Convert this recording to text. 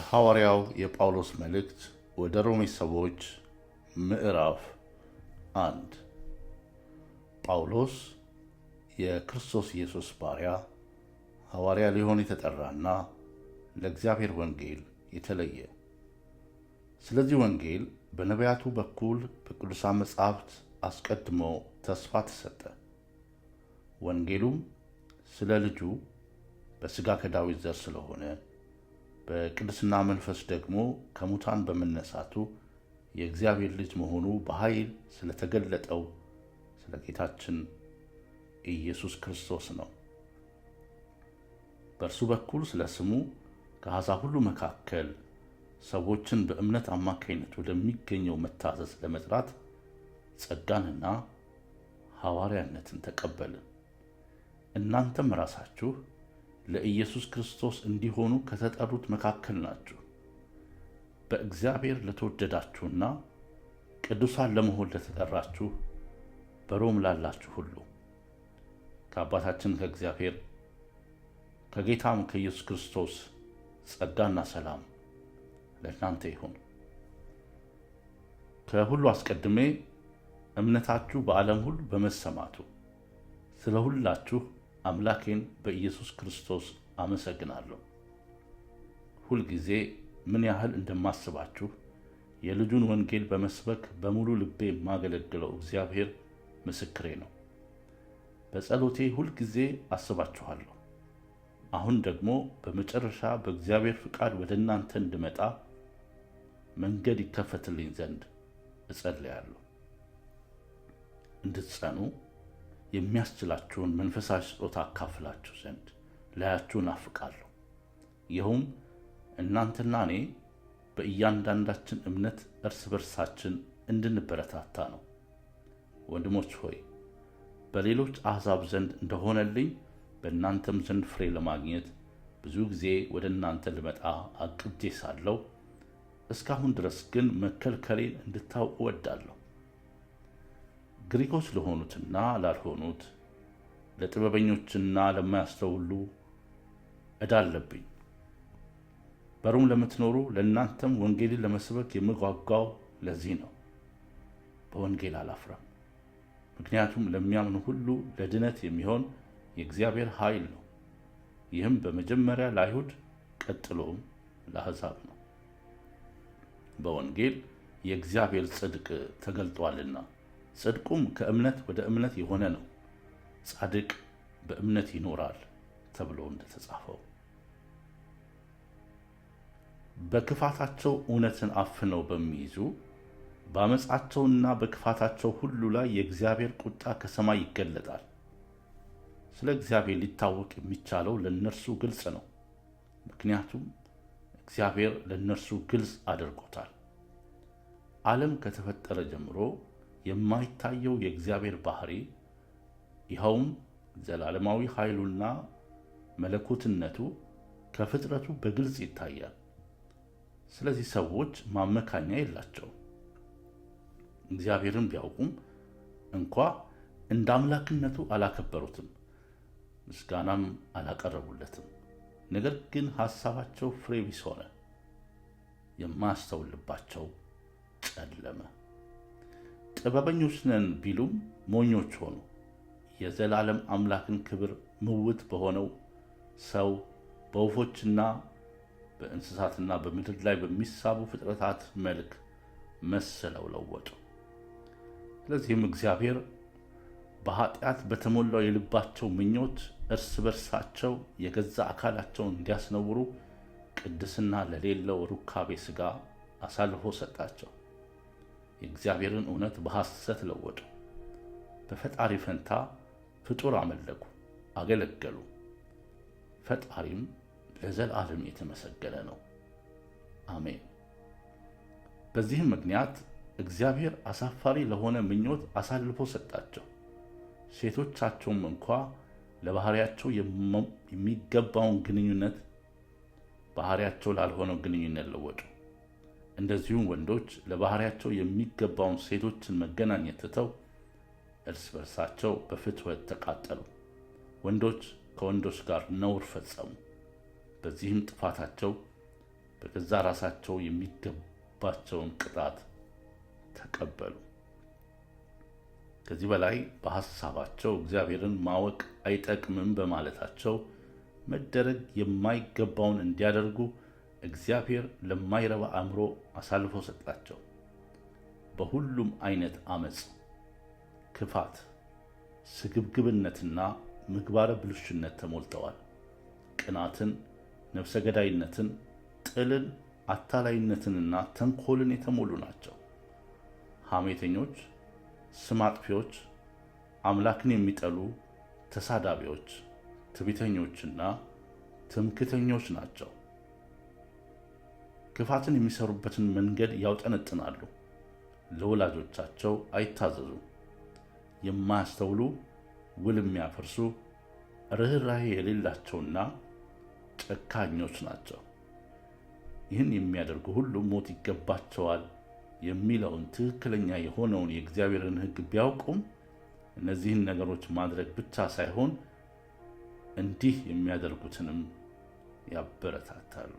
የሐዋርያው የጳውሎስ መልእክት ወደ ሮሜ ሰዎች ምዕራፍ 1። ጳውሎስ የክርስቶስ ኢየሱስ ባሪያ ሐዋርያ ሊሆን የተጠራና ለእግዚአብሔር ወንጌል የተለየ። ስለዚህ ወንጌል በነቢያቱ በኩል በቅዱሳን መጻሕፍት አስቀድሞ ተስፋ ተሰጠ። ወንጌሉም ስለ ልጁ በሥጋ ከዳዊት ዘር ስለሆነ በቅድስና መንፈስ ደግሞ ከሙታን በመነሳቱ የእግዚአብሔር ልጅ መሆኑ በኃይል ስለተገለጠው ስለ ጌታችን ኢየሱስ ክርስቶስ ነው። በእርሱ በኩል ስለ ስሙ ከአሕዛብ ሁሉ መካከል ሰዎችን በእምነት አማካኝነት ወደሚገኘው መታዘዝ ለመጥራት ጸጋንና ሐዋርያነትን ተቀበልን። እናንተም ራሳችሁ ለኢየሱስ ክርስቶስ እንዲሆኑ ከተጠሩት መካከል ናችሁ። በእግዚአብሔር ለተወደዳችሁና ቅዱሳን ለመሆን ለተጠራችሁ በሮም ላላችሁ ሁሉ ከአባታችን ከእግዚአብሔር ከጌታም ከኢየሱስ ክርስቶስ ጸጋና ሰላም ለእናንተ ይሁን። ከሁሉ አስቀድሜ እምነታችሁ በዓለም ሁሉ በመሰማቱ ስለ ሁላችሁ አምላኬን በኢየሱስ ክርስቶስ አመሰግናለሁ። ሁልጊዜ ምን ያህል እንደማስባችሁ የልጁን ወንጌል በመስበክ በሙሉ ልቤ የማገለግለው እግዚአብሔር ምስክሬ ነው። በጸሎቴ ሁልጊዜ አስባችኋለሁ። አሁን ደግሞ በመጨረሻ በእግዚአብሔር ፍቃድ ወደ እናንተ እንድመጣ መንገድ ይከፈትልኝ ዘንድ እጸልያለሁ። እንድትጸኑ የሚያስችላችሁን መንፈሳዊ ስጦታ አካፍላችሁ ዘንድ ላያችሁ እናፍቃለሁ። ይኸውም እናንተና እኔ በእያንዳንዳችን እምነት እርስ በርሳችን እንድንበረታታ ነው። ወንድሞች ሆይ በሌሎች አሕዛብ ዘንድ እንደሆነልኝ በእናንተም ዘንድ ፍሬ ለማግኘት ብዙ ጊዜ ወደ እናንተ ልመጣ አቅጄ ሳለሁ እስካሁን ድረስ ግን መከልከሌን እንድታውቁ እወዳለሁ። ግሪኮች ለሆኑትና ላልሆኑት፣ ለጥበበኞችና ለማያስተውሉ ዕዳ አለብኝ። በሮም ለምትኖሩ ለእናንተም ወንጌልን ለመስበክ የምጓጓው ለዚህ ነው። በወንጌል አላፍራም፣ ምክንያቱም ለሚያምኑ ሁሉ ለድነት የሚሆን የእግዚአብሔር ኃይል ነው። ይህም በመጀመሪያ ለአይሁድ ቀጥሎም ለአሕዛብ ነው። በወንጌል የእግዚአብሔር ጽድቅ ተገልጧልና፣ ጽድቁም ከእምነት ወደ እምነት የሆነ ነው። ጻድቅ በእምነት ይኖራል ተብሎ እንደተጻፈው። በክፋታቸው እውነትን አፍነው በሚይዙ በአመፃቸውና በክፋታቸው ሁሉ ላይ የእግዚአብሔር ቁጣ ከሰማይ ይገለጣል። ስለ እግዚአብሔር ሊታወቅ የሚቻለው ለእነርሱ ግልጽ ነው፣ ምክንያቱም እግዚአብሔር ለእነርሱ ግልጽ አድርጎታል። ዓለም ከተፈጠረ ጀምሮ የማይታየው የእግዚአብሔር ባህሪ፣ ይኸውም ዘላለማዊ ኃይሉና መለኮትነቱ ከፍጥረቱ በግልጽ ይታያል። ስለዚህ ሰዎች ማመካኛ የላቸውም። እግዚአብሔርን ቢያውቁም እንኳ እንደ አምላክነቱ አላከበሩትም፣ ምስጋናም አላቀረቡለትም። ነገር ግን ሐሳባቸው ፍሬ ቢስ ሆነ፣ የማያስተውል ልባቸው ጨለመ። ጥበበኞች ነን ቢሉም ሞኞች ሆኑ፣ የዘላለም አምላክን ክብር ምውት በሆነው ሰው፣ በወፎችና በእንስሳትና በምድር ላይ በሚሳቡ ፍጥረታት መልክ መስለው ለወጡ። ስለዚህም እግዚአብሔር በኃጢአት በተሞላው የልባቸው ምኞት እርስ በርሳቸው የገዛ አካላቸውን እንዲያስነውሩ ቅድስና ለሌለው ሩካቤ ሥጋ አሳልፎ ሰጣቸው። የእግዚአብሔርን እውነት በሐሰት ለወጡ፣ በፈጣሪ ፈንታ ፍጡር አመለኩ፣ አገለገሉ። ፈጣሪም ለዘላለም የተመሰገነ ነው። አሜን። በዚህም ምክንያት እግዚአብሔር አሳፋሪ ለሆነ ምኞት አሳልፎ ሰጣቸው። ሴቶቻቸውም እንኳ ለባህሪያቸው የሚገባውን ግንኙነት ባህሪያቸው ላልሆነው ግንኙነት ለወጡ። እንደዚሁም ወንዶች ለባህሪያቸው የሚገባውን ሴቶችን መገናኘት ትተው እርስ በርሳቸው በፍትወት ተቃጠሉ። ወንዶች ከወንዶች ጋር ነውር ፈጸሙ። በዚህም ጥፋታቸው በገዛ ራሳቸው የሚገባቸውን ቅጣት ተቀበሉ። ከዚህ በላይ በሐሳባቸው እግዚአብሔርን ማወቅ አይጠቅምም በማለታቸው መደረግ የማይገባውን እንዲያደርጉ እግዚአብሔር ለማይረባ አእምሮ አሳልፎ ሰጣቸው። በሁሉም አይነት አመፅ፣ ክፋት፣ ስግብግብነትና ምግባረ ብልሹነት ተሞልተዋል። ቅናትን፣ ነፍሰ ገዳይነትን፣ ጥልን፣ አታላይነትንና ተንኮልን የተሞሉ ናቸው። ሐሜተኞች፣ ስም አጥፊዎች፣ አምላክን የሚጠሉ ተሳዳቢዎች፣ ትዕቢተኞችና ትምክህተኞች ናቸው። ክፋትን የሚሰሩበትን መንገድ ያውጠነጥናሉ። ለወላጆቻቸው አይታዘዙም። የማያስተውሉ፣ ውል የሚያፈርሱ፣ ርኅራኄ የሌላቸውና ጨካኞች ናቸው። ይህን የሚያደርጉ ሁሉ ሞት ይገባቸዋል የሚለውን ትክክለኛ የሆነውን የእግዚአብሔርን ሕግ ቢያውቁም እነዚህን ነገሮች ማድረግ ብቻ ሳይሆን እንዲህ የሚያደርጉትንም ያበረታታሉ።